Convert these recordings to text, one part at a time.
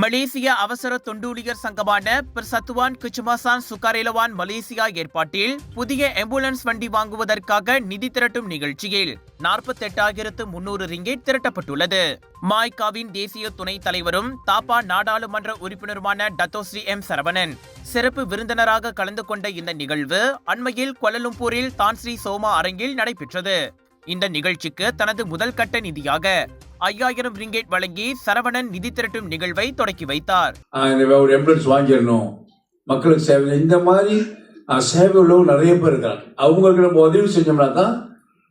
மலேசிய அவசர தொண்டூழியர் சங்கமான பெர்சத்துவான் குச்சுமாசான் சுகாரேலவான் மலேசியா ஏற்பாட்டில் புதிய ஆம்புலன்ஸ் வண்டி வாங்குவதற்காக நிதி திரட்டும் நிகழ்ச்சியில் 48,300 ரிங்கெட் திரட்டப்பட்டுள்ளது. மாய்காவின் தேசிய துணைத் தலைவரும் தாப்பா நாடாளுமன்ற உறுப்பினருமான டத்தோஸ்ரீ எம் சரவணன் சிறப்பு விருந்தினராக கலந்து கொண்ட இந்த நிகழ்வு அண்மையில் கோலாலம்பூரில் தான்ஸ்ரீ சோமா அரங்கில் நடைபெற்றது. இந்த நிகழ்ச்சிக்கு தனது முதல் கட்ட நிதியாக 5,000 ரிங்கெட் வழங்கி சரவணன் நிதி திரட்டும் நிகழ்வை தொடக்கி வைத்தார். ஒரு ஆம்புலன்ஸ் வாங்கிடணும், மக்களுக்கு சேவை, இந்த மாதிரி சேவை உள்ளவங்க நிறைய பேர் இருக்காங்க. அவங்களுக்கு நம்ம உதவி செஞ்சோம்னா தான்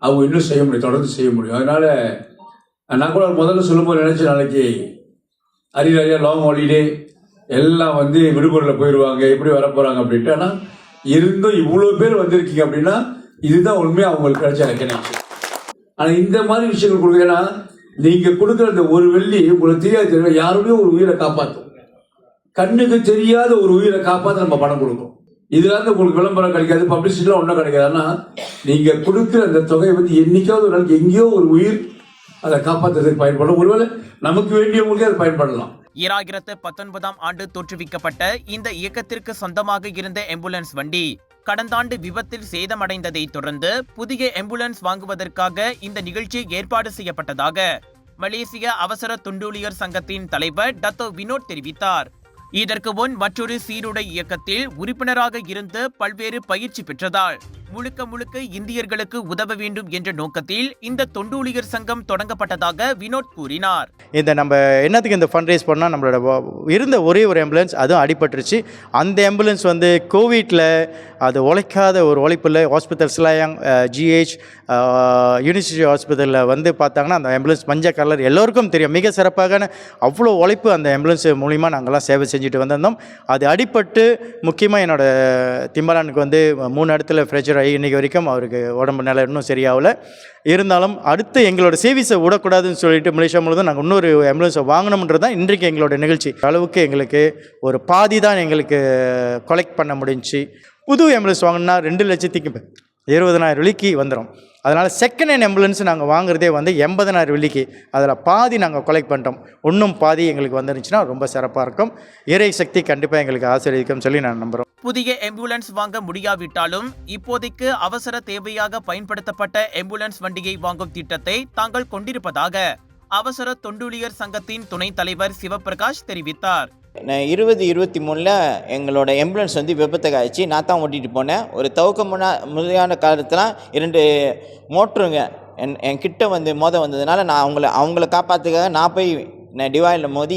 அவங்க இன்னும் செய்ய முடியும், தொடர்ந்து செய்ய முடியும். அதனால நான் கூட முதல்ல சொல்லும்போது நினைச்ச நாளைக்கு அரிராஜா லாங் ஹாலிடே எல்லாம் விடுமுறையில் போயிடுவாங்க, எப்படி வரப்போறாங்க அப்படின்ட்டு. ஆனால் இருந்தும் இவ்வளோ பேர் வந்திருக்கீங்க அப்படின்னா இதுதான் உண்மையாக அவங்களுக்கு கிடைச்ச ரெக்கக்னேஷன். ஆனால் இந்த மாதிரி விஷயங்கள் கொடுக்குறேன்னா நீங்க கொடுக்குற இந்த ஒரு வெள்ளி உங்களுக்கு தெரியாது, யாருமே ஒரு உயிரை காப்பாற்றும். கண்ணுக்கு தெரியாத ஒரு உயிரை காப்பாற்ற நம்ம பணம் கொடுக்கும். இதுல இருந்து உங்களுக்கு விளம்பரம் கிடைக்காது, பப்ளிசிட்டிலாம் ஒன்றும் கிடைக்காது. ஆனால் நீங்க கொடுக்குற அந்த தொகையை என்னைக்காவது ஒரு நாளைக்கு எங்கேயோ ஒரு உயிர் அதை காப்பாற்றுறதுக்கு பயன்படும். ஒருவேளை நமக்கு வேண்டியவங்களுக்கே அதை பயன்படலாம். 2019 ஆண்டு தோற்றுவிக்கப்பட்ட இந்த இயக்கத்திற்கு சொந்தமாக இருந்த ஆம்புலன்ஸ் வண்டி கடந்த ஆண்டு விபத்தில் சேதமடைந்ததை தொடர்ந்து புதிய ஆம்புலன்ஸ் வாங்குவதற்காக இந்த நிகழ்ச்சி ஏற்பாடு செய்யப்பட்டதாக மலேசிய அவசர தொண்டூழியர் சங்கத்தின் தலைவர் டத்தோ வினோத் தெரிவித்தார். இதற்கு முன் மற்றொரு சீருடை இயக்கத்தில் உறுப்பினராக இருந்து பல்வேறு பயிற்சி பெற்றதால் முழுக்க இந்தியர்களுக்கு உதவ வேண்டும் என்ற நோக்கத்தில் இந்த தொண்டூழியர் சங்கம் தொடங்கப்பட்டதாக வினோத் கூறினார். இந்த நம்ம என்னத்துக்கு இந்த ஃபண்ட் ரைஸ் பண்ணால், நம்மளோட இருந்த ஒரே ஒரு ஆம்புலன்ஸ் அதுவும் அடிபட்டுருச்சு. அந்த ஆம்புலன்ஸ் கோவிட்டில் அது உழைக்காத ஒரு உழைப்பில் ஹாஸ்பிட்டல்ஸ்லாம் ஜிஹெச் யூனிவர்சிட்டி ஹாஸ்பிட்டலில் பார்த்தாங்கன்னா அந்த ஆம்புலன்ஸ் மஞ்சள் கலர் எல்லோருக்கும் தெரியும். மிக சிறப்பாக அவ்வளோ உழைப்பு அந்த ஆம்புலன்ஸ் மூலிமா நாங்கள்லாம் சேவை செஞ்சுட்டு வந்திருந்தோம். அது அடிபட்டு முக்கியமாக என்னோடய திம்பலானுக்கு 3 இடத்துல ஃப்ரெக்சர் ஆகி இன்றைக்கி வரைக்கும் அவருக்கு உடம்பு நிலை இன்னும் சரியாகல. இருந்தாலும் அடுத்து எங்களோட சேவிஸை விடக்கூடாதுன்னு சொல்லிட்டு மலேசியா முழுவதும் நாங்கள் இன்னொரு ஆம்புலன்ஸை வாங்கணுன்றது தான் இன்றைக்கு எங்களோட நிகழ்ச்சி. அளவுக்கு எங்களுக்கு ஒரு பாதி தான் எங்களுக்கு கலெக்ட் பண்ண முடிஞ்சு. புது ஆம்புலன்ஸ் வாங்கினா 2,20,000 வெள்ளிக்கு வந்துடும். அதனால் செகண்ட் ஹேண்ட் ஆம்புலன்ஸ் நாங்கள் வாங்குறதே 80,000 வெள்ளிக்கு. அதில் பாதி நாங்கள் கலெக்ட் பண்ணிட்டோம். இன்னும் பாதி எங்களுக்கு வந்துருந்துச்சுன்னா ரொம்ப சிறப்பாக இருக்கும். இறை சக்தி கண்டிப்பாக எங்களுக்கு ஆசீர்வதிக்கும் சொல்லி நான் நம்புகிறோம். புதிய ஆம்புலன்ஸ் வாங்க முடியாவிட்டாலும் இப்போதைக்கு அவசர தேவையாக பயன்படுத்தப்பட்ட ஆம்புலன்ஸ் வண்டியை வாங்கும் திட்டத்தை தாங்கள் கொண்டிருப்பதாக அவசர தொண்டூழியர் சங்கத்தின் துணைத் தலைவர் சிவபிரகாஷ் தெரிவித்தார். 2023 எங்களோட ஆம்புலன்ஸ் விபத்துக்கு ஆயிடுச்சு. நான் தான் ஓட்டிகிட்டு போனேன். ஒரு முறையான காலத்தில் 2 மோட்டருங்க என்கிட்ட வந்ததுனால நான் அவங்கள காப்பாற்றுக்காக நான் போய் டிவாயில் மோதி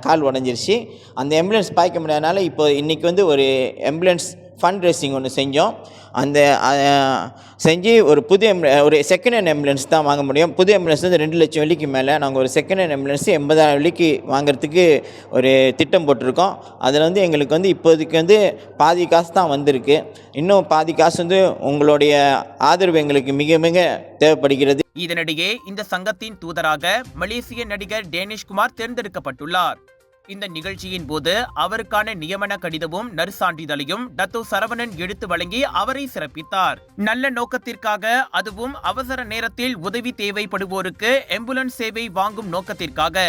கால் உடஞ்சிருச்சு. அந்த ஆம்புலன்ஸ் பாய்க்க முடியாதனால இப்போ இன்றைக்கி ஒரு ஆம்புலன்ஸ் ஃபண்ட் ரைசிங் ஒன்று செஞ்சோம். அந்த செஞ்சு ஒரு செகண்ட் ஹேண்ட் ஆம்புலன்ஸ் தான் வாங்க முடியும். புது ஆம்புலன்ஸ் 2 லட்சம் வெள்ளிக்கு மேலே. நாங்கள் ஒரு செகண்ட் ஹேண்ட் ஆம்புலன்ஸ் 80,000 வெள்ளிக்கு வாங்குறதுக்கு ஒரு திட்டம் போட்டிருக்கோம். அதில் எங்களுக்கு இப்போதைக்கு பாதி காசு தான் வந்திருக்கு. இன்னும் பாதி காசு உங்களுடைய ஆதரவு எங்களுக்கு மிக மிக தேவைப்படுகிறது. இதனிடையே இந்த சங்கத்தின் தூதராக மலேசிய நடிகர் டேனிஷ்குமார் தேர்ந்தெடுக்கப்பட்டுள்ளார். இந்த நிகழ்ச்சியின் போது அவருக்கான நியமன கடிதமும் நற்சான்றிதழையும் டத்தோ சரவணன் எடுத்து வழங்கி அவரை சிறப்பித்தார். நல்ல நோக்கத்திற்காக, அதுவும் அவசர நேரத்தில் உதவி தேவைப்படுவோருக்கு ஆம்புலன்ஸ் சேவை வாங்கும் நோக்கத்திற்காக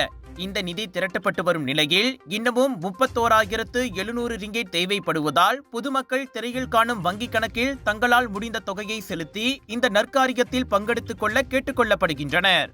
இந்த நிதி திரட்டப்பட்டு வரும் நிலையில் இன்னமும் 31,700 ரிங்கெட் தேவைப்படுவதால் பொதுமக்கள் திரையில் காணும் வங்கிக் கணக்கில் தங்களால் முடிந்த தொகையை செலுத்தி இந்த நற்காரியத்தில் பங்கெடுத்துக் கொள்ள கேட்டுக் கொள்ளப்படுகின்றனர்.